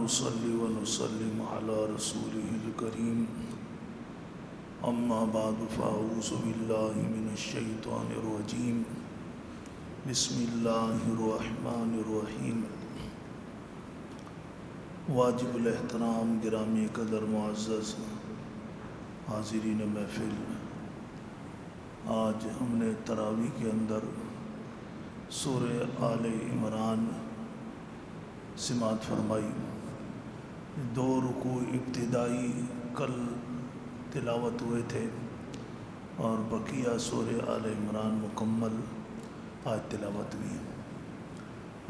ونصلي ونسلم على رسوله الكريم أما بعد فأعوذ بالله من الشيطان الرجيم بسم الله الرحمن الرحيم واجب الاحترام گرامی قدر معزز حاضرین محفل، آج ہم نے تراویح کے اندر سورہ آل عمران سماعت فرمائی۔ 2 رکوع ابتدائی کل تلاوت ہوئے تھے اور بقیہ سورہ آل عمران مکمل آج تلاوت ہوئی۔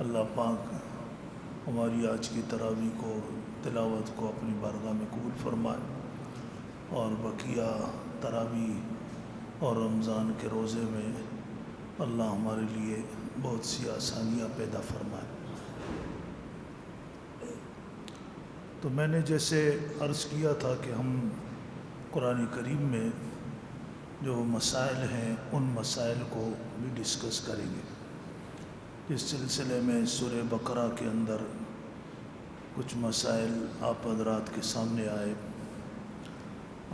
اللہ پاک ہماری آج کی تراویح کو تلاوت کو اپنی بارگاہ میں قبول فرمائے اور بقیہ تراویح اور رمضان کے روزے میں اللہ ہمارے لیے بہت سی آسانیاں پیدا فرمائے۔ تو میں نے جیسے عرض کیا تھا کہ ہم قرآن کریم میں جو مسائل ہیں ان مسائل کو بھی ڈسکس کریں گے۔ اس سلسلے میں سورہ بقرہ کے اندر کچھ مسائل آپ حضرات کے سامنے آئے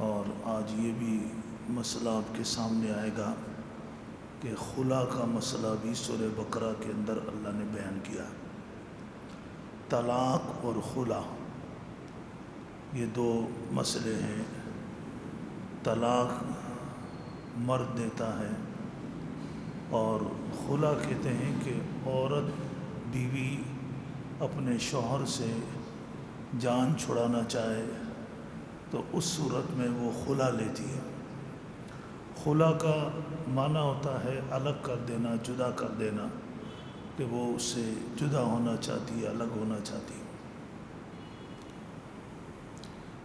اور آج یہ بھی مسئلہ آپ کے سامنے آئے گا کہ خلا کا مسئلہ بھی سورہ بقرہ کے اندر اللہ نے بیان کیا۔ طلاق اور خلا یہ 2 مسئلے ہیں۔ طلاق مرد دیتا ہے اور خلا کہتے ہیں کہ عورت بیوی اپنے شوہر سے جان چھڑانا چاہے تو اس صورت میں وہ خلا لیتی ہے۔ خلا کا معنی ہوتا ہے الگ کر دینا، جدا کر دینا، کہ وہ اس سے جدا ہونا چاہتی ہے، الگ ہونا چاہتی ہے۔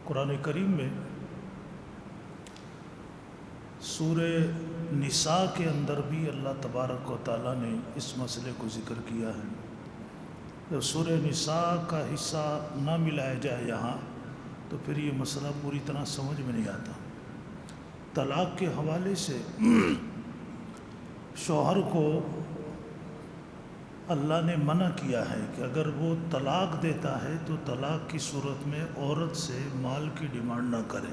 قرآن کریم میں سورہ نساء کے اندر بھی اللہ تبارک و تعالیٰ نے اس مسئلے کو ذکر کیا ہے۔ جب سورہ نساء کا حصہ نہ ملایا جائے یہاں تو پھر یہ مسئلہ پوری طرح سمجھ میں نہیں آتا۔ طلاق کے حوالے سے شوہر کو اللہ نے منع کیا ہے کہ اگر وہ طلاق دیتا ہے تو طلاق کی صورت میں عورت سے مال کی ڈیمانڈ نہ کرے،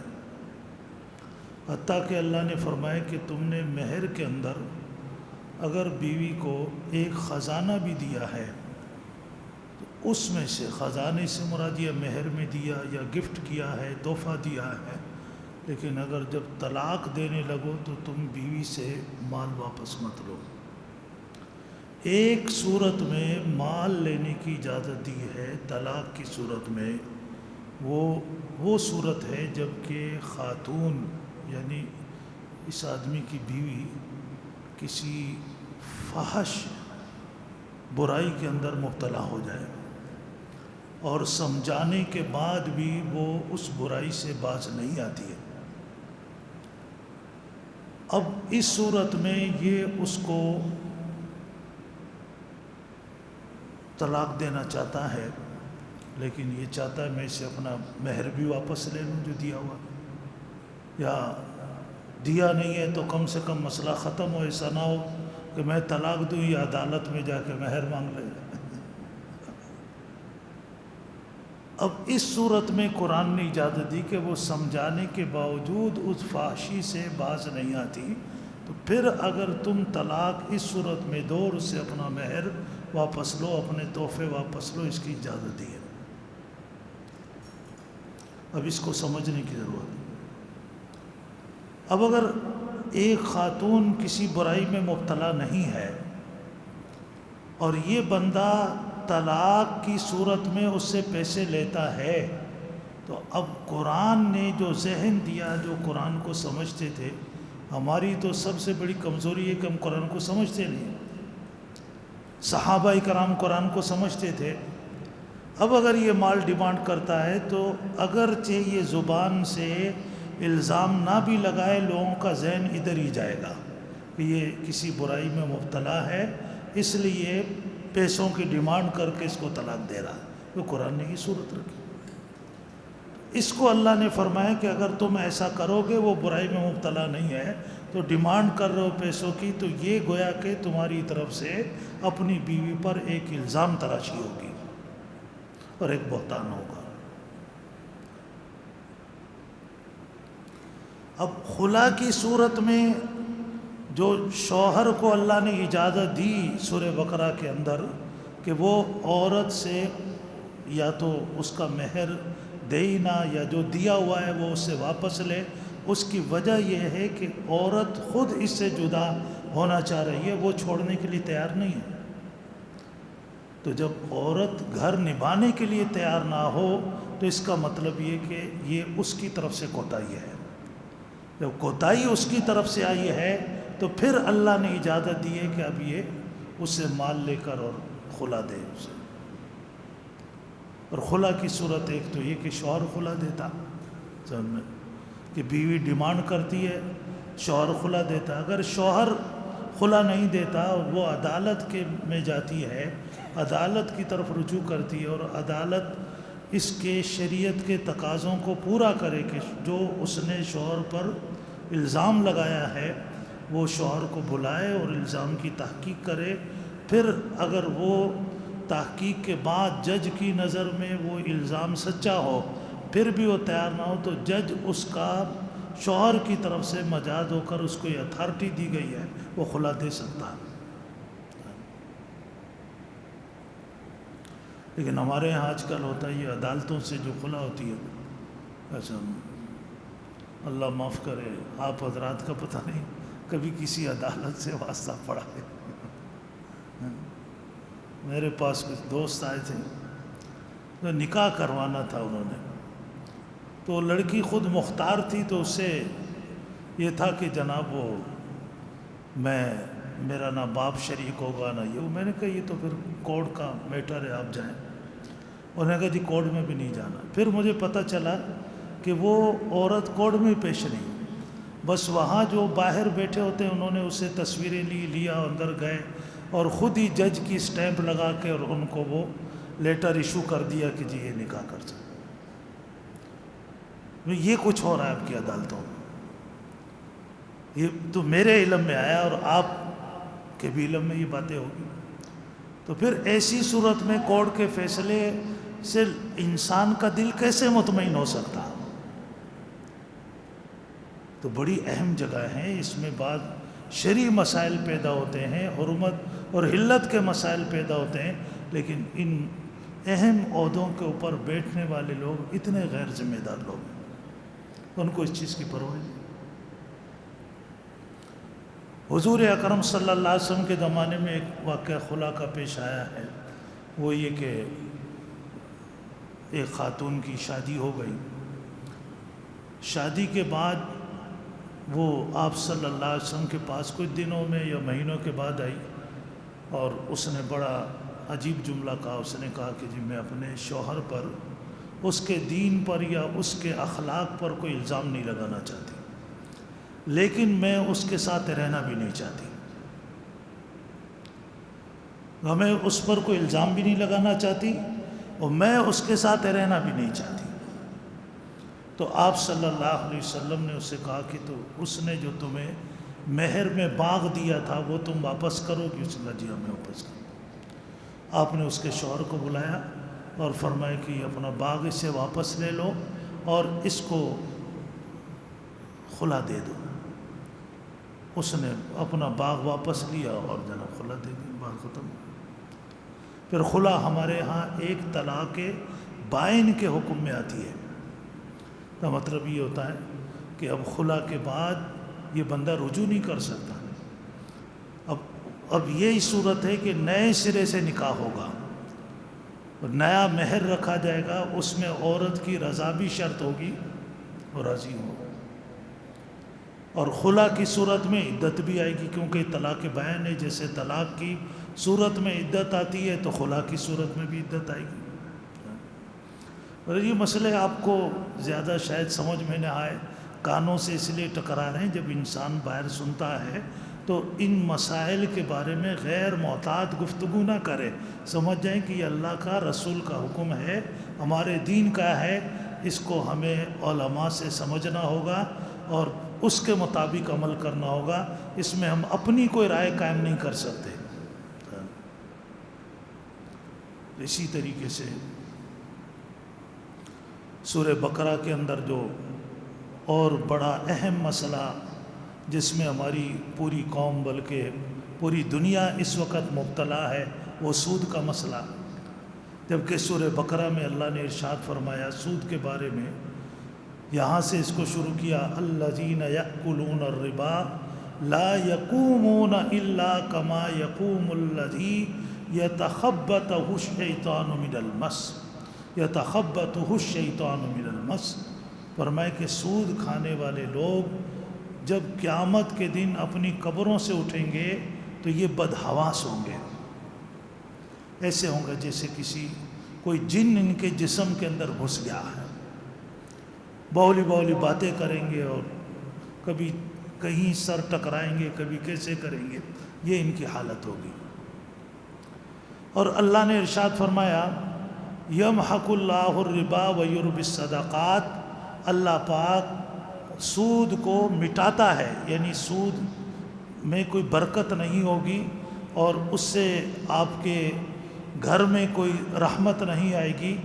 حتیٰ کہ اللہ نے فرمایا کہ تم نے مہر کے اندر اگر بیوی کو ایک خزانہ بھی دیا ہے تو اس میں سے، خزانے سے مراد یا مہر میں دیا یا گفٹ کیا ہے، تحفہ دیا ہے، لیکن اگر جب طلاق دینے لگو تو تم بیوی سے مال واپس مت لو۔ ایک صورت میں مال لینے کی اجازت دی ہے، طلاق کی صورت میں وہ صورت ہے جب کہ خاتون یعنی اس آدمی کی بیوی کسی فحش برائی کے اندر مبتلا ہو جائے اور سمجھانے کے بعد بھی وہ اس برائی سے باز نہیں آتی ہے۔ اب اس صورت میں یہ اس کو طلاق دینا چاہتا ہے، لیکن یہ چاہتا ہے میں اسے اپنا مہر بھی واپس لے لوں جو دیا ہوا، یا دیا نہیں ہے تو کم سے کم مسئلہ ختم ہو، ایسا نہ ہو کہ میں طلاق دوں یا عدالت میں جا کے مہر مانگ لے۔ اب اس صورت میں قرآن نے اجازت دی کہ وہ سمجھانے کے باوجود اس فحشی سے باز نہیں آتی، تو پھر اگر تم طلاق اس صورت میں دو اور اس سے اپنا مہر واپس لو، اپنے تحفے واپس لو، اس کی اجازت دی ہے۔ اب اس کو سمجھنے کی ضرورت ہے۔ اب اگر ایک خاتون کسی برائی میں مبتلا نہیں ہے اور یہ بندہ طلاق کی صورت میں اس سے پیسے لیتا ہے، تو اب قرآن نے جو ذہن دیا، جو قرآن کو سمجھتے تھے، ہماری تو سب سے بڑی کمزوری ہے کہ ہم قرآن کو سمجھتے نہیں۔ صحابہ کرام قرآن کو سمجھتے تھے۔ اب اگر یہ مال ڈیمانڈ کرتا ہے تو اگرچہ یہ زبان سے الزام نہ بھی لگائے، لوگوں کا ذہن ادھر ہی جائے گا کہ یہ کسی برائی میں مبتلا ہے، اس لیے پیسوں کی ڈیمانڈ کر کے اس کو طلاق دے رہا ہے۔ وہ قرآن نے یہ صورت رکھی۔ اس کو اللہ نے فرمایا کہ اگر تم ایسا کرو گے، وہ برائی میں مبتلا نہیں ہے تو ڈیمانڈ کر رہے ہو پیسوں کی، تو یہ گویا کہ تمہاری طرف سے اپنی بیوی پر ایک الزام تراشی ہوگی۔ اور ایک بہتان ہوگا۔ اب خلا کی صورت میں جو شوہر کو اللہ نے اجازت دی سورہ بقرہ کے اندر کہ وہ عورت سے یا تو اس کا مہر دے ہی نہ، یا جو دیا ہوا ہے وہ اس سے واپس لے، اس کی وجہ یہ ہے کہ عورت خود اس سے جدا ہونا چاہ رہی ہے، وہ چھوڑنے کے لیے تیار نہیں ہے۔ تو جب عورت گھر نبھانے کے لیے تیار نہ ہو تو اس کا مطلب یہ کہ یہ اس کی طرف سے کوتاہی ہے۔ جب کوتاہی اس کی طرف سے آئی ہے تو پھر اللہ نے اجازت دی ہے کہ اب یہ اس سے مال لے کر اور خلا دے اسے۔ اور خلا کی صورت ایک تو یہ کہ شوہر خلا دیتا، کہ بیوی ڈیمانڈ کرتی ہے شوہر خلا دیتا، اگر شوہر خلا نہیں دیتا اور وہ عدالت کے میں جاتی ہے، عدالت کی طرف رجوع کرتی ہے اور عدالت اس کے شریعت کے تقاضوں کو پورا کرے کہ جو اس نے شوہر پر الزام لگایا ہے وہ شوہر کو بلائے اور الزام کی تحقیق کرے، پھر اگر وہ تحقیق کے بعد جج کی نظر میں وہ الزام سچا ہو پھر بھی وہ تیار نہ ہو تو جج اس کا شوہر کی طرف سے مجاز ہو کر اس کو یہ اتھارٹی دی گئی ہے وہ خلا دے سکتا ہے۔ لیکن ہمارے یہاں آج کل ہوتا ہے یہ عدالتوں سے جو خلا ہوتی ہے، ایسا اللہ معاف کرے آپ حضرات کا پتہ نہیں کبھی کسی عدالت سے واسطہ پڑا ہے۔ میرے پاس کچھ دوست آئے تھے تو نکاح کروانا تھا انہوں نے، تو لڑکی خود مختار تھی تو اس سے یہ تھا کہ جناب وہ میرا نہ باپ شریک ہوگا نہ یہ، میں نے کہا یہ تو پھر کورٹ کا میٹر ہے آپ جائیں۔ انہوں نے کہا جی کورٹ میں بھی نہیں جانا۔ پھر مجھے پتہ چلا کہ وہ عورت کورٹ میں پیش نہیں، بس وہاں جو باہر بیٹھے ہوتے ہیں انہوں نے اس سے تصویریں لیا اندر گئے اور خود ہی جج کی سٹیمپ لگا کے اور ان کو وہ لیٹر ایشو کر دیا کہ جی یہ نکاح کر سکتے۔ یہ کچھ ہو رہا ہے آپ کی عدالتوں میں، یہ تو میرے علم میں آیا اور آپ کے بھی علم میں یہ باتیں ہوگی۔ تو پھر ایسی صورت میں کورٹ کے فیصلے سے انسان کا دل کیسے مطمئن ہو سکتا؟ تو بڑی اہم جگہ ہے، اس میں بعض شرعی مسائل پیدا ہوتے ہیں، حرمت اور حلت کے مسائل پیدا ہوتے ہیں، لیکن ان اہم عہدوں کے اوپر بیٹھنے والے لوگ اتنے غیر ذمہ دار لوگ ہیں، ان کو اس چیز کی پرواہ نہیں۔ حضور اکرم صلی اللہ علیہ وسلم کے زمانے میں ایک واقعہ خلا کا پیش آیا ہے، وہ یہ کہ ایک خاتون کی شادی ہو گئی، شادی کے بعد وہ آپ صلی اللہ علیہ وسلم کے پاس کچھ دنوں میں یا مہینوں کے بعد آئی اور اس نے بڑا عجیب جملہ کہا، اس نے کہا کہ جی میں اپنے شوہر پر اس کے دین پر یا اس کے اخلاق پر کوئی الزام نہیں لگانا چاہتی، لیکن میں اس کے ساتھ رہنا بھی نہیں چاہتی، ہمیں اس پر کوئی الزام بھی نہیں لگانا چاہتی اور میں اس کے ساتھ رہنا بھی نہیں چاہتی۔ تو آپ صلی اللہ علیہ وسلم نے اس سے کہا کہ تو اس نے جو تمہیں مہر میں باغ دیا تھا وہ تم واپس کرو گی؟ اس نے کہا جی ہاں میں واپس کروں۔ آپ نے اس کے شوہر کو بلایا اور فرمایا کہ اپنا باغ اس سے واپس لے لو اور اس کو خلا دے دو۔ اس نے اپنا باغ واپس لیا اور جناب خلا دے دی، بات ختم۔ پھر خلا ہمارے ہاں ایک طلاق بائن کے حکم میں آتی ہے، کا مطلب یہ ہوتا ہے کہ اب خلا کے بعد یہ بندہ رجوع نہیں کر سکتا، اب یہی صورت ہے کہ نئے سرے سے نکاح ہوگا اور نیا مہر رکھا جائے گا، اس میں عورت کی رضا بھی شرط ہوگی اور راضی ہو، اور خلا کی صورت میں عدت بھی آئے گی، کیونکہ طلاق بائن ہے، جیسے طلاق کی صورت میں عدت آتی ہے تو خلا کی صورت میں بھی عدت آئے گی۔ اور یہ مسئلے آپ کو زیادہ شاید سمجھ میں نہ آئے، کانوں سے اس لیے ٹکرا رہے ہیں، جب انسان باہر سنتا ہے تو ان مسائل کے بارے میں غیر محتاط گفتگو نہ کرے، سمجھ جائیں کہ یہ اللہ کا رسول کا حکم ہے، ہمارے دین کا ہے، اس کو ہمیں علماء سے سمجھنا ہوگا اور اس کے مطابق عمل کرنا ہوگا، اس میں ہم اپنی کوئی رائے قائم نہیں کر سکتے۔ اسی طریقے سے سورہ بقرہ کے اندر جو اور بڑا اہم مسئلہ جس میں ہماری پوری قوم بلکہ پوری دنیا اس وقت مبتلا ہے وہ سود کا مسئلہ، جبکہ سورہ بقرہ میں اللہ نے ارشاد فرمایا سود کے بارے میں، یہاں سے اس کو شروع کیا، الذین یأکلون الربا لا یقومون الا کما یقوم الذی یتخبطہ الشیطان من المس یتخبطہ الشیطان من المس۔ فرمائے کہ سود کھانے والے لوگ جب قیامت کے دن اپنی قبروں سے اٹھیں گے تو یہ بدحواس ہوں گے، ایسے ہوں گے جیسے کوئی جن ان کے جسم کے اندر گھس گیا ہے، بولی باتیں کریں گے اور کبھی کہیں سر ٹکرائیں گے، کبھی کیسے کریں گے، یہ ان کی حالت ہوگی۔ اور اللہ نے ارشاد فرمایا یمحق اللہ الربا ویربی الصدقات، اللہ پاک سود کو مٹاتا ہے، یعنی سود میں کوئی برکت نہیں ہوگی اور اس سے آپ کے گھر میں کوئی رحمت نہیں آئے گی۔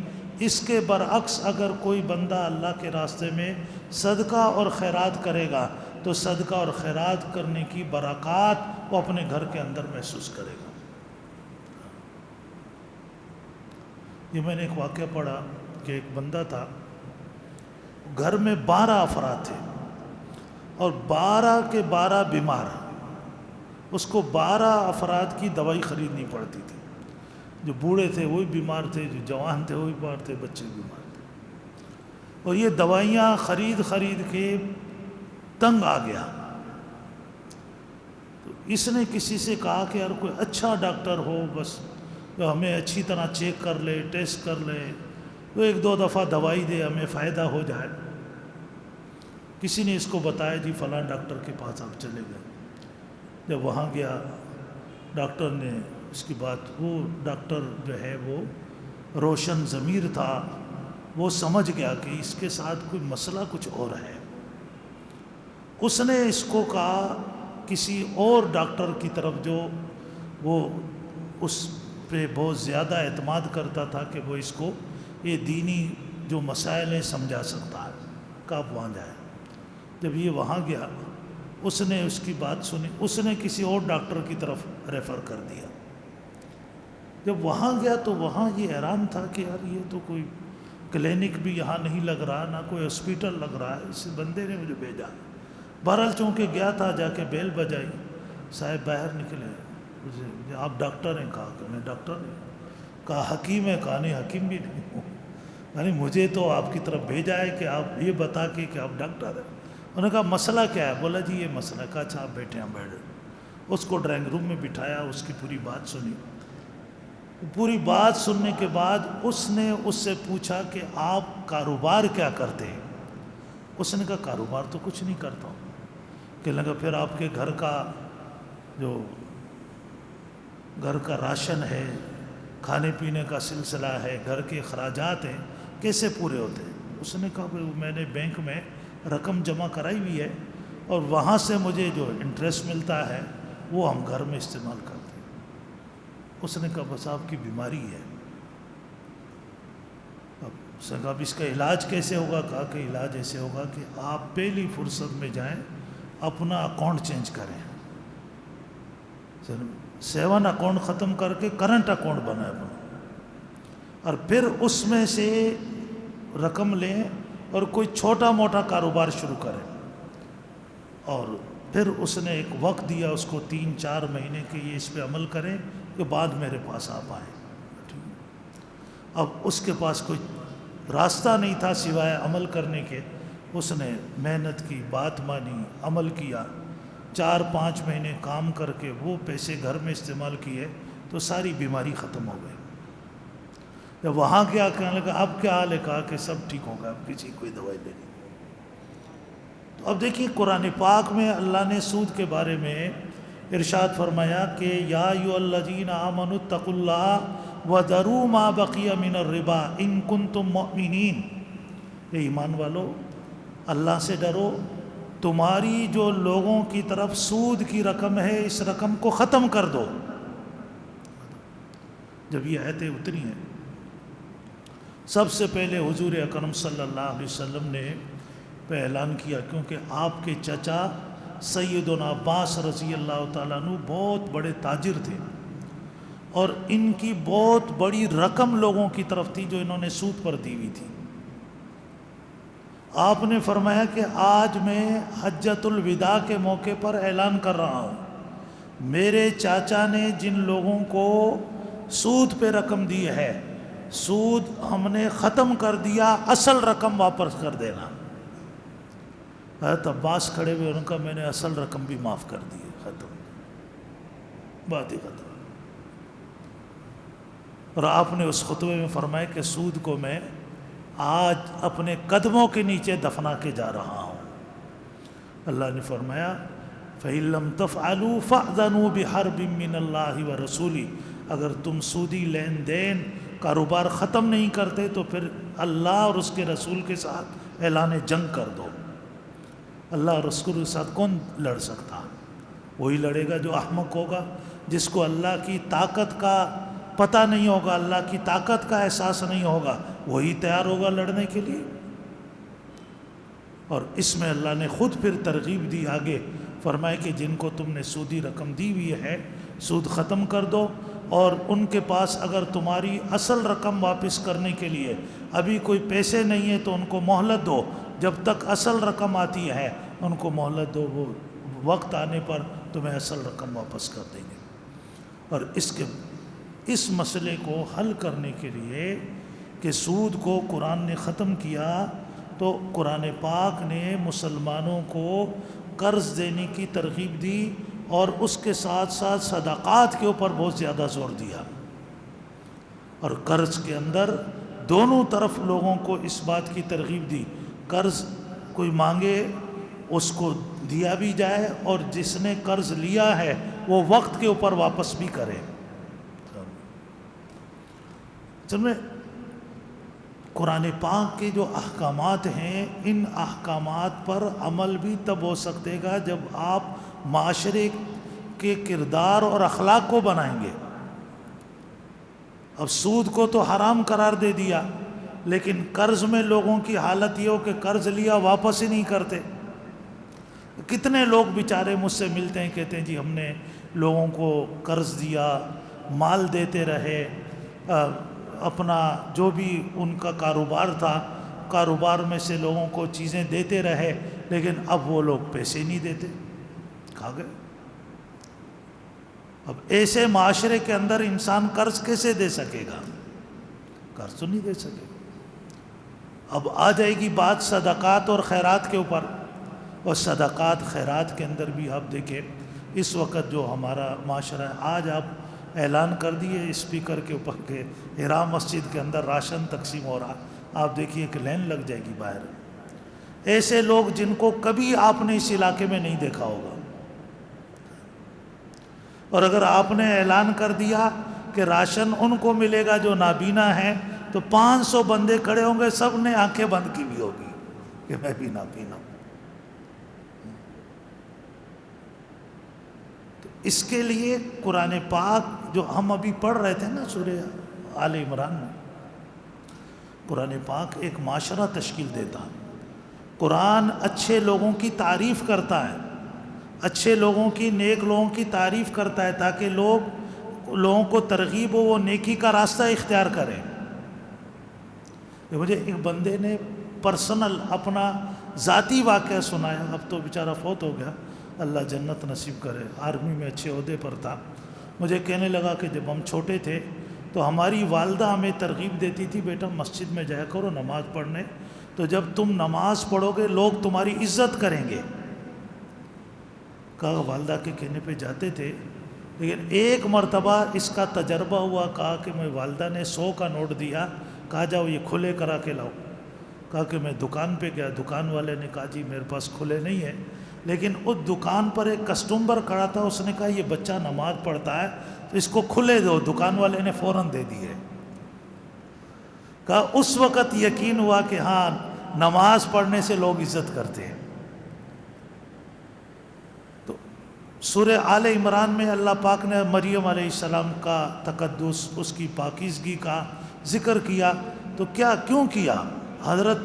اس کے برعکس اگر کوئی بندہ اللہ کے راستے میں صدقہ اور خیرات کرے گا تو صدقہ اور خیرات کرنے کی برکات وہ اپنے گھر کے اندر محسوس کرے گا۔ یہ میں نے ایک واقعہ پڑھا کہ ایک بندہ تھا، گھر میں 12 افراد تھے اور 12 کے 12 بیمار، اس کو 12 افراد کی دوائی خریدنی پڑتی تھی، جو بوڑھے تھے وہی بیمار تھے، جو جوان تھے وہی بیمار تھے، بچے بیمار تھے، اور یہ دوائیاں خرید کے تنگ آ گیا۔ تو اس نے کسی سے کہا کہ یار کوئی اچھا ڈاکٹر ہو بس جو ہمیں اچھی طرح چیک کر لے، ٹیسٹ کر لے، تو 1-2 دفعہ دوائی دے، ہمیں فائدہ ہو جائے۔ کسی نے اس کو بتایا جی فلاں ڈاکٹر کے پاس آپ چلے گئے۔ جب وہاں گیا ڈاکٹر نے اس کی بات، وہ ڈاکٹر جو ہے وہ روشن ضمیر تھا، وہ سمجھ گیا کہ اس کے ساتھ کوئی مسئلہ کچھ اور ہے۔ اس نے اس کو کہا کسی اور ڈاکٹر کی طرف جو وہ اس پہ بہت زیادہ اعتماد کرتا تھا کہ وہ اس کو یہ دینی جو مسائل ہیں سمجھا سکتا ہے، کہ آپ وہاں جائیں۔ جب یہ وہاں گیا اس نے اس کی بات سنی، اس نے کسی اور ڈاکٹر کی طرف ریفر کر دیا۔ جب وہاں گیا تو وہاں یہ حیران تھا کہ یار یہ تو کوئی کلینک بھی یہاں نہیں لگ رہا، نہ کوئی ہاسپیٹل لگ رہا ہے، اس بندے نے مجھے بھیجا۔ بہرحال چونکہ گیا تھا، جا کے بیل بجائی، صاحب باہر نکلے، آپ ڈاکٹر ہیں؟ کہا کہ میں ڈاکٹر نہیں۔ کہا حکیم ہے؟ کہا نہیں حکیم بھی نہیں ہوں، یعنی مجھے تو آپ کی طرف بھیجا ہے کہ آپ یہ بتا کے کہ آپ ڈاکٹر ہیں۔ انہوں نے کہا مسئلہ کیا ہے؟ بولا جی یہ مسئلہ۔ کہا اچھا آپ بیٹھے ہیں، بیٹھے۔ اس کو ڈرائنگ روم میں بٹھایا، اس کی پوری بات سنی۔ پوری بات سننے کے بعد اس نے اس سے پوچھا کہ آپ کاروبار کیا کرتے ہیں؟ اس نے کہا کاروبار تو کچھ نہیں کرتا ہوں۔ کہ لگا پھر آپ کے گھر کا جو گھر کا راشن ہے، کھانے پینے کا سلسلہ ہے، گھر کے اخراجات ہیں، کیسے پورے ہوتے ہیں؟ اس نے کہا میں نے بینک میں رقم جمع کرائی ہوئی ہے اور وہاں سے مجھے جو انٹرسٹ ملتا ہے وہ ہم گھر میں استعمال کرتے ہیں۔ اس نے کہا بس آپ کی بیماری ہے۔ اب اس نے کہا اب اس کا علاج کیسے ہوگا؟ کہا کہ علاج ایسے ہوگا کہ آپ پہلی فرصت میں جائیں، اپنا اکاؤنٹ چینج کریں، 7 اکاؤنٹ ختم کر کے کرنٹ اکاؤنٹ بنائے اپنا، اور پھر اس میں سے رقم لیں اور کوئی چھوٹا موٹا کاروبار شروع کریں۔ اور پھر اس نے ایک وقت دیا اس کو 3-4 مہینے کے، یہ اس پہ عمل کریں کہ بعد میرے پاس آپ آئیں۔ اب اس کے پاس کوئی راستہ نہیں تھا سوائے عمل کرنے کے۔ اس نے محنت کی، بات مانی، عمل کیا، 4-5 مہینے کام کر کے وہ پیسے گھر میں استعمال کیے تو ساری بیماری ختم ہو گئی۔ جب وہاں کیا کہنے لگا اب کیا حال ہے؟ کہا کہ سب ٹھیک ہوگا، اب کسی کوئی دوائی لینی۔ تو اب دیکھیے قرآن پاک میں اللہ نے سود کے بارے میں ارشاد فرمایا کہ یا ایھا الذین آمنوا اتقوا اللہ وذروا ما بقی من الربا ان کنتم مؤمنین، یہ ایمان والو اللہ سے ڈرو، تمہاری جو لوگوں کی طرف سود کی رقم ہے اس رقم کو ختم کر دو۔ جب یہ آیتیں اتری ہیں سب سے پہلے حضور اکرم صلی اللہ علیہ وسلم نے پہ اعلان کیا، کیونکہ آپ کے چچا سیدنا عباس رضی اللہ تعالیٰ عنہ بہت بڑے تاجر تھے، اور ان کی بہت بڑی رقم لوگوں کی طرف تھی جو انہوں نے سود پر دی ہوئی تھی۔ آپ نے فرمایا کہ آج میں حجۃ الوداع کے موقع پر اعلان کر رہا ہوں، میرے چاچا نے جن لوگوں کو سود پہ رقم دی ہے، سود ہم نے ختم کر دیا، اصل رقم واپس کر دینا۔ حضرت عباس کھڑے ہوئے، ان کا میں نے اصل رقم بھی معاف کر دی ہے، ختم، بات ہی ختم۔ اور آپ نے اس خطبے میں فرمایا کہ سود کو میں آج اپنے قدموں کے نیچے دفنا کے جا رہا ہوں۔ اللہ نے فرمایا فَإِن لَّمْ تَفْعَلُوا فَأْذَنُوا بِحَرْبٍ مِّنَ اللَّهِ وَرَسُولِهِ، اگر تم سودی لین دین کاروبار ختم نہیں کرتے تو پھر اللہ اور اس کے رسول کے ساتھ اعلان جنگ کر دو۔ اللہ اور رسول کے ساتھ کون لڑ سکتا؟ وہی لڑے گا جو احمق ہوگا، جس کو اللہ کی طاقت کا پتہ نہیں ہوگا، اللہ کی طاقت کا احساس نہیں ہوگا، وہی تیار ہوگا لڑنے کے لیے۔ اور اس میں اللہ نے خود پھر ترغیب دی آگے، فرمائے کہ جن کو تم نے سودی رقم دی ہوئی ہے سود ختم کر دو، اور ان کے پاس اگر تمہاری اصل رقم واپس کرنے کے لیے ابھی کوئی پیسے نہیں ہیں تو ان کو مہلت دو، جب تک اصل رقم آتی ہے ان کو مہلت دو، وہ وقت آنے پر تمہیں اصل رقم واپس کر دیں گے۔ اور اس مسئلے کو حل کرنے کے لیے کہ سود کو قرآن نے ختم کیا، تو قرآن پاک نے مسلمانوں کو قرض دینے کی ترغیب دی، اور اس کے ساتھ ساتھ صدقات کے اوپر بہت زیادہ زور دیا۔ اور قرض کے اندر دونوں طرف لوگوں کو اس بات کی ترغیب دی، قرض کوئی مانگے اس کو دیا بھی جائے، اور جس نے قرض لیا ہے وہ وقت کے اوپر واپس بھی کرے۔ قرآن پاک کے جو احکامات ہیں، ان احکامات پر عمل بھی تب ہو سکتے گا جب آپ معاشرے کے کردار اور اخلاق کو بنائیں گے۔ اب سود کو تو حرام قرار دے دیا، لیکن قرض میں لوگوں کی حالت یہ ہو کہ قرض لیا واپس ہی نہیں کرتے۔ کتنے لوگ بیچارے مجھ سے ملتے ہیں، کہتے ہیں جی ہم نے لوگوں کو قرض دیا، مال دیتے رہے، اپنا جو بھی ان کا کاروبار تھا، کاروبار میں سے لوگوں کو چیزیں دیتے رہے، لیکن اب وہ لوگ پیسے نہیں دیتے، کھا گئے۔ اب ایسے معاشرے کے اندر انسان قرض کیسے دے سکے گا؟ قرض تو نہیں دے سکے گا۔ اب آ جائے گی بات صدقات اور خیرات کے اوپر، اور صدقات خیرات کے اندر بھی آپ دیکھیں اس وقت جو ہمارا معاشرہ ہے، آج آپ اعلان کر دیے اسپیکر کے اوپر کہ حرا مسجد کے اندر راشن تقسیم ہو رہا، آپ دیکھیے کہ لین لگ جائے گی باہر۔ ایسے لوگ جن کو کبھی آپ نے اس علاقے میں نہیں دیکھا ہوگا، اور اگر آپ نے اعلان کر دیا کہ راشن ان کو ملے گا جو نابینا ہیں، تو 500 بندے کھڑے ہوں گے، سب نے آنکھیں بند کی ہوئی ہوگی کہ میں بھی نابینا ہوں۔ اس کے لیے قرآن پاک جو ہم ابھی پڑھ رہے تھے نا سورہ آل عمران میں، قرآن پاک ایک معاشرہ تشکیل دیتا ہے۔ قرآن اچھے لوگوں کی تعریف کرتا ہے، اچھے لوگوں کی، نیک لوگوں کی تعریف کرتا ہے، تاکہ لوگوں کو ترغیب ہو، وہ نیکی کا راستہ اختیار کریں۔ مجھے ایک بندے نے پرسنل اپنا ذاتی واقعہ سنایا، اب تو بیچارہ فوت ہو گیا، اللہ جنت نصیب کرے، آرمی میں اچھے عہدے پر تھا۔ مجھے کہنے لگا کہ جب ہم چھوٹے تھے تو ہماری والدہ ہمیں ترغیب دیتی تھی، بیٹا مسجد میں جایا کرو نماز پڑھنے، تو جب تم نماز پڑھو گے لوگ تمہاری عزت کریں گے۔ کہا والدہ کے کہنے پہ جاتے تھے، لیکن ایک مرتبہ اس کا تجربہ ہوا، کہا کہ میں والدہ نے 100 کا نوٹ دیا، کہا جاؤ یہ کھلے کرا کے لاؤ۔ کہا کہ میں دکان پہ گیا، دکان والے نے کہا جی میرے پاس کھلے نہیں ہیں، لیکن اس دکان پر ایک کسٹمر کھڑا تھا، اس نے کہا یہ بچہ نماز پڑھتا ہے تو اس کو کھلے دو، دکان والے نے فوراً دے دیے۔ کہا اس وقت یقین ہوا کہ ہاں نماز پڑھنے سے لوگ عزت کرتے ہیں۔ تو سورہ آل عمران میں اللہ پاک نے مریم علیہ السلام کا تقدس، اس کی پاکیزگی کا ذکر کیا، تو کیوں کیا؟ حضرت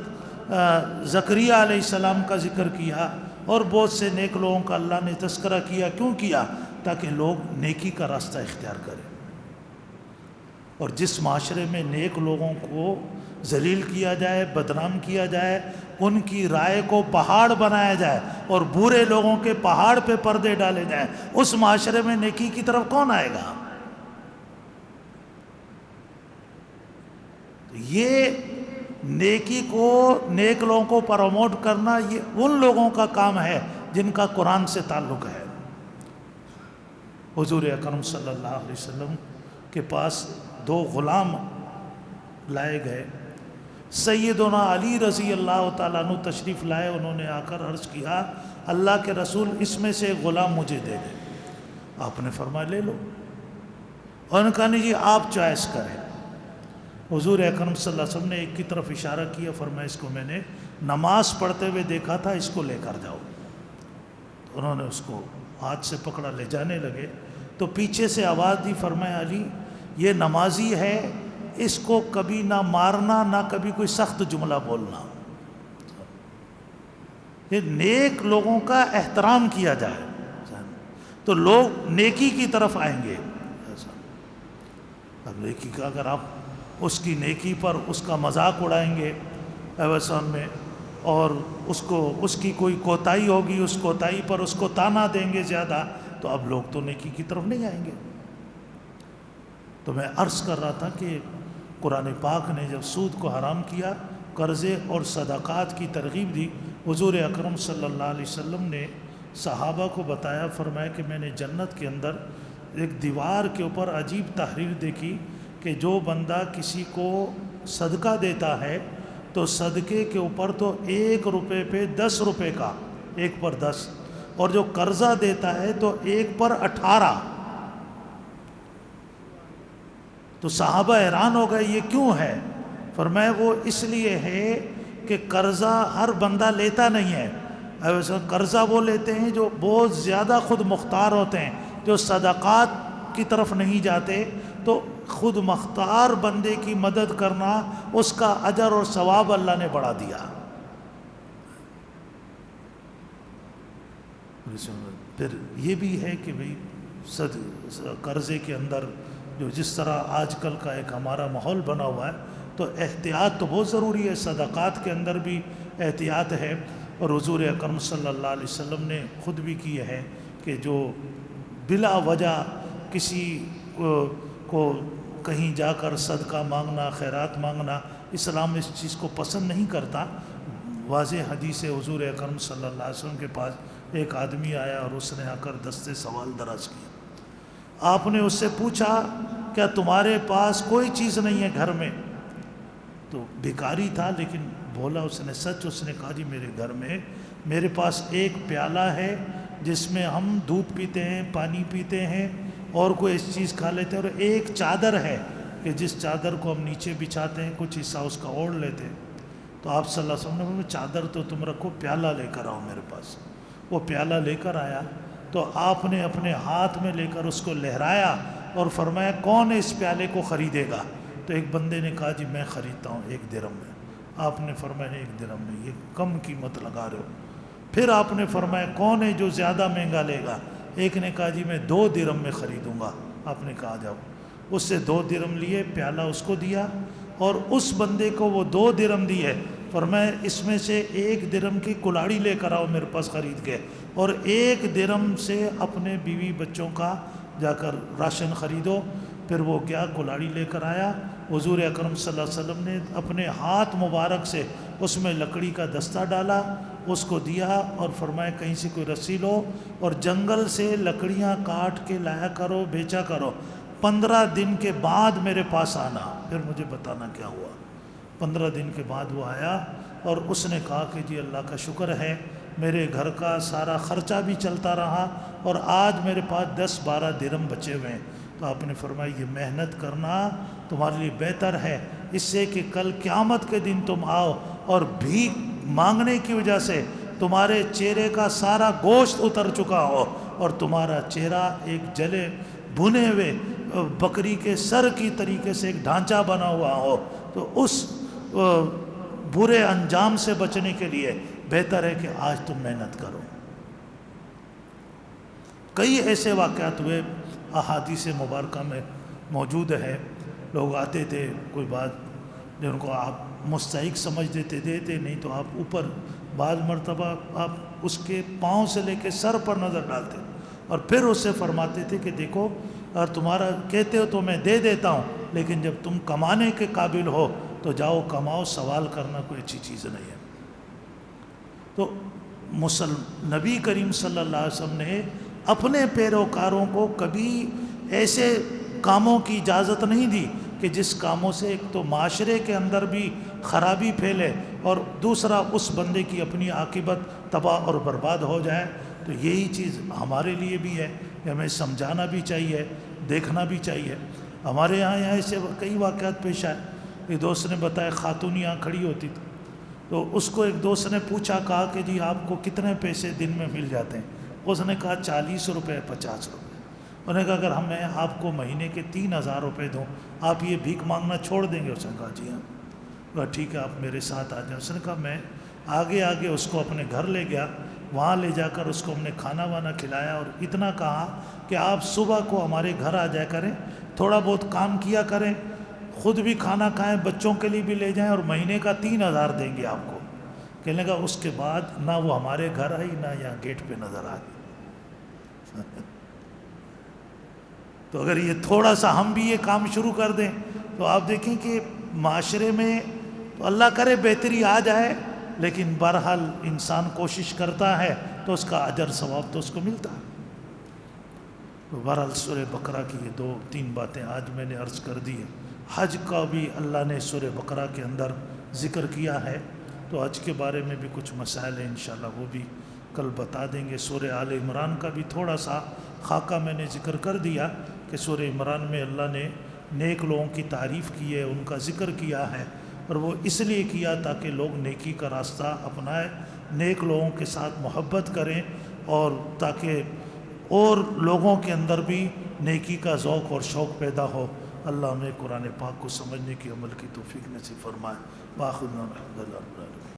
زکریا علیہ السلام کا ذکر کیا اور بہت سے نیک لوگوں کا اللہ نے تذکرہ کیا. کیوں کیا؟ تاکہ لوگ نیکی کا راستہ اختیار کریں. اور جس معاشرے میں نیک لوگوں کو ذلیل کیا جائے، بدنام کیا جائے، ان کی رائے کو پہاڑ بنایا جائے اور برے لوگوں کے پہاڑ پہ پردے ڈالے جائیں، اس معاشرے میں نیکی کی طرف کون آئے گا؟ یہ نیکی کو، نیک لوگوں کو پروموٹ کرنا، یہ ان لوگوں کا کام ہے جن کا قرآن سے تعلق ہے. حضور اکرم صلی اللہ علیہ وسلم کے پاس 2 غلام لائے گئے. سیدنا علی رضی اللہ تعالیٰ عنہ تشریف لائے. انہوں نے آ کر عرض کیا اللہ کے رسول اس میں سے ایک غلام مجھے دے دیں. آپ نے فرمایا لے لو. اور نے کہا نہیں جی آپ چوائس کریں. حضور اکرم صلی اللہ علیہ وسلم نے ایک کی طرف اشارہ کیا، فرمایا اس کو میں نے نماز پڑھتے ہوئے دیکھا تھا، اس کو لے کر جاؤ. تو انہوں نے اس کو ہاتھ سے پکڑا، لے جانے لگے تو پیچھے سے آواز دی، فرمایا علی یہ نمازی ہے، اس کو کبھی نہ مارنا نہ کبھی کوئی سخت جملہ بولنا. یہ نیک لوگوں کا احترام کیا جائے تو لوگ نیکی کی طرف آئیں گے. اب نیکی کا اگر آپ اس کی نیکی پر اس کا مذاق اڑائیں گے ایوسان میں، اور اس کی کوئی کوتاہی ہوگی، اس کوتاہی پر اس کو تانا دیں گے زیادہ، تو اب لوگ تو نیکی کی طرف نہیں آئیں گے. تو میں عرض کر رہا تھا کہ قرآن پاک نے جب سود کو حرام کیا، قرضے اور صدقات کی ترغیب دی، حضور اکرم صلی اللہ علیہ وسلم نے صحابہ کو بتایا، فرمایا کہ میں نے جنت کے اندر ایک دیوار کے اوپر عجیب تحریر دیکھی کہ جو بندہ کسی کو صدقہ دیتا ہے تو صدقے کے اوپر تو 1 روپے پہ 10 روپے کا، 1 پر 10، اور جو قرضہ دیتا ہے تو 1 پر 18. تو صحابہ حیران ہو گئے یہ کیوں ہے؟ فرمایا وہ اس لیے ہے کہ قرضہ ہر بندہ لیتا نہیں ہے. قرضہ وہ لیتے ہیں جو بہت زیادہ خود مختار ہوتے ہیں، جو صدقات کی طرف نہیں جاتے. تو خود مختار بندے کی مدد کرنا، اس کا اجر اور ثواب اللہ نے بڑھا دیا. پھر یہ بھی ہے کہ بھئی قرضے کے اندر جو جس طرح آج کل کا ایک ہمارا ماحول بنا ہوا ہے، تو احتیاط تو بہت ضروری ہے. صدقات کے اندر بھی احتیاط ہے. اور حضور اکرم صلی اللہ علیہ وسلم نے خود بھی کی ہے کہ جو بلا وجہ کسی کو کہیں جا کر صدقہ مانگنا، خیرات مانگنا، اسلام اس چیز کو پسند نہیں کرتا. واضح حدیث حضور اکرم صلی اللہ علیہ وسلم کے پاس ایک آدمی آیا اور اس نے آ کر دستے سوال دراز کیا. آپ نے اس سے پوچھا کیا تمہارے پاس کوئی چیز نہیں ہے گھر میں؟ تو بھکاری تھا لیکن بولا اس نے سچ. اس نے کہا جی میرے گھر میں میرے پاس ایک پیالہ ہے جس میں ہم دودھ پیتے ہیں، پانی پیتے ہیں اور کوئی اس چیز کھا لیتے ہیں، اور ایک چادر ہے کہ جس چادر کو ہم نیچے بچھاتے ہیں، کچھ حصہ اس کا اوڑھ لیتے ہیں. تو آپ صلی اللہ علیہ وسلم نے فرمایا چادر تو تم رکھو، پیالہ لے کر آؤ میرے پاس. وہ پیالہ لے کر آیا تو آپ نے اپنے ہاتھ میں لے کر اس کو لہرایا اور فرمایا کون اس پیالے کو خریدے گا؟ تو ایک بندے نے کہا جی میں خریدتا ہوں 1 درہم میں. آپ نے فرمایا 1 درہم میں، یہ کم قیمت لگا رہے ہو. پھر آپ نے فرمایا کون ہے جو زیادہ مہنگا لے گا؟ ایک نے کہا جی میں 2 درہم میں خریدوں گا. آپ نے کہا جاؤ. اس سے 2 درہم لیے، پیالہ اس کو دیا اور اس بندے کو وہ 2 درہم دیے. فرمایا اس میں سے 1 درہم کی کلاڑی لے کر آؤ میرے پاس خرید کے، اور 1 درہم سے اپنے بیوی بچوں کا جا کر راشن خریدو. پھر وہ گیا، کلاڑی لے کر آیا. حضور اکرم صلی اللہ علیہ وسلم نے اپنے ہاتھ مبارک سے اس میں لکڑی کا دستہ ڈالا، اس کو دیا اور فرمایا کہیں سے کوئی رسی لو اور جنگل سے لکڑیاں کاٹ کے لایا کرو، بیچا کرو. 15 دن کے بعد میرے پاس آنا، پھر مجھے بتانا کیا ہوا. 15 دن کے بعد وہ آیا اور اس نے کہا کہ جی اللہ کا شکر ہے میرے گھر کا سارا خرچہ بھی چلتا رہا اور آج میرے پاس 10-12 درہم بچے ہوئے ہیں. تو آپ نے فرمایا یہ محنت کرنا تمہارے لیے بہتر ہے اس سے کہ کل قیامت کے دن تم آؤ اور بھیک مانگنے کی وجہ سے تمہارے چہرے کا سارا گوشت اتر چکا ہو اور تمہارا چہرہ ایک جلے بھنے ہوئے بکری کے سر کی طریقے سے ایک ڈھانچہ بنا ہوا ہو. تو اس برے انجام سے بچنے کے لیے بہتر ہے کہ آج تم محنت کرو۔ کئی ایسے واقعات ہوئے احادیث مبارکہ میں موجود ہے، لوگ آتے تھے، کوئی بات جن کو آپ مستحق سمجھ دیتے نہیں تو آپ اوپر، بعض مرتبہ آپ اس کے پاؤں سے لے کے سر پر نظر ڈالتے اور پھر اس سے فرماتے تھے کہ دیکھو اگر تمہارا کہتے ہو تو میں دے دیتا ہوں، لیکن جب تم کمانے کے قابل ہو تو جاؤ کماؤ، سوال کرنا کوئی اچھی چیز نہیں ہے۔ تو نبی کریم صلی اللہ علیہ وسلم نے اپنے پیروکاروں کو کبھی ایسے کاموں کی اجازت نہیں دی کہ جس کاموں سے ایک تو معاشرے کے اندر بھی خرابی پھیلے اور دوسرا اس بندے کی اپنی عاقبت تباہ اور برباد ہو جائے۔ تو یہی چیز ہمارے لیے بھی ہے کہ ہمیں سمجھانا بھی چاہیے، دیکھنا بھی چاہیے۔ ہمارے یہاں ایسے کئی واقعات پیش آئے۔ ایک دوست نے بتایا خاتون یہاں کھڑی ہوتی تھی تو اس کو ایک دوست نے پوچھا، کہا کہ جی آپ کو کتنے پیسے دن میں مل جاتے ہیں؟ اس نے کہا 40 روپے 50 روپے۔ انہوں نے کہا اگر میں آپ کو مہینے کے 3000 روپے دوں آپ یہ بھیک مانگنا چھوڑ دیں گے؟ اس نے کہا جی ہاں۔ کہا ٹھیک ہے آپ میرے ساتھ آ جائیں۔ اس نے کہا میں آگے اس کو اپنے گھر لے گیا، وہاں لے جا کر اس کو ہم نے کھانا وانا کھلایا اور اتنا کہا کہ آپ صبح کو ہمارے گھر آ جایا کریں، تھوڑا بہت کام کیا کریں، خود بھی کھانا کھائیں، بچوں کے لیے بھی لے جائیں، اور مہینے کا 3000 دیں گے آپ کو۔ کہنے لگا اس کے بعد نہ وہ ہمارے گھر آئی نہ یہاں گیٹ پہ نظر آئی۔ تو اگر یہ تھوڑا سا ہم بھی یہ کام شروع کر دیں تو آپ دیکھیں کہ معاشرے میں تو اللہ کرے بہتری آ جائے، لیکن بہرحال انسان کوشش کرتا ہے تو اس کا اجر ثواب تو اس کو ملتا ہے۔ تو بہرحال سورہ بقرہ کی یہ 2-3 باتیں آج میں نے عرض کر دی ہیں۔ حج کا بھی اللہ نے سورہ بقرہ کے اندر ذکر کیا ہے، تو حج کے بارے میں بھی کچھ مسائل ہیں، انشاءاللہ وہ بھی کل بتا دیں گے۔ سورہ آل عمران کا بھی تھوڑا سا خاکہ میں نے ذکر کر دیا کہ سورہ عمران میں اللہ نے نیک لوگوں کی تعریف کی ہے، ان کا ذکر کیا ہے، اور وہ اس لیے کیا تاکہ لوگ نیکی کا راستہ اپنائیں، نیک لوگوں کے ساتھ محبت کریں، اور تاکہ اور لوگوں کے اندر بھی نیکی کا ذوق اور شوق پیدا ہو۔ اللہ ہمیں قرآن پاک کو سمجھنے کی، عمل کی توفیق نصیب فرمائے۔ باخر الحمد للہ۔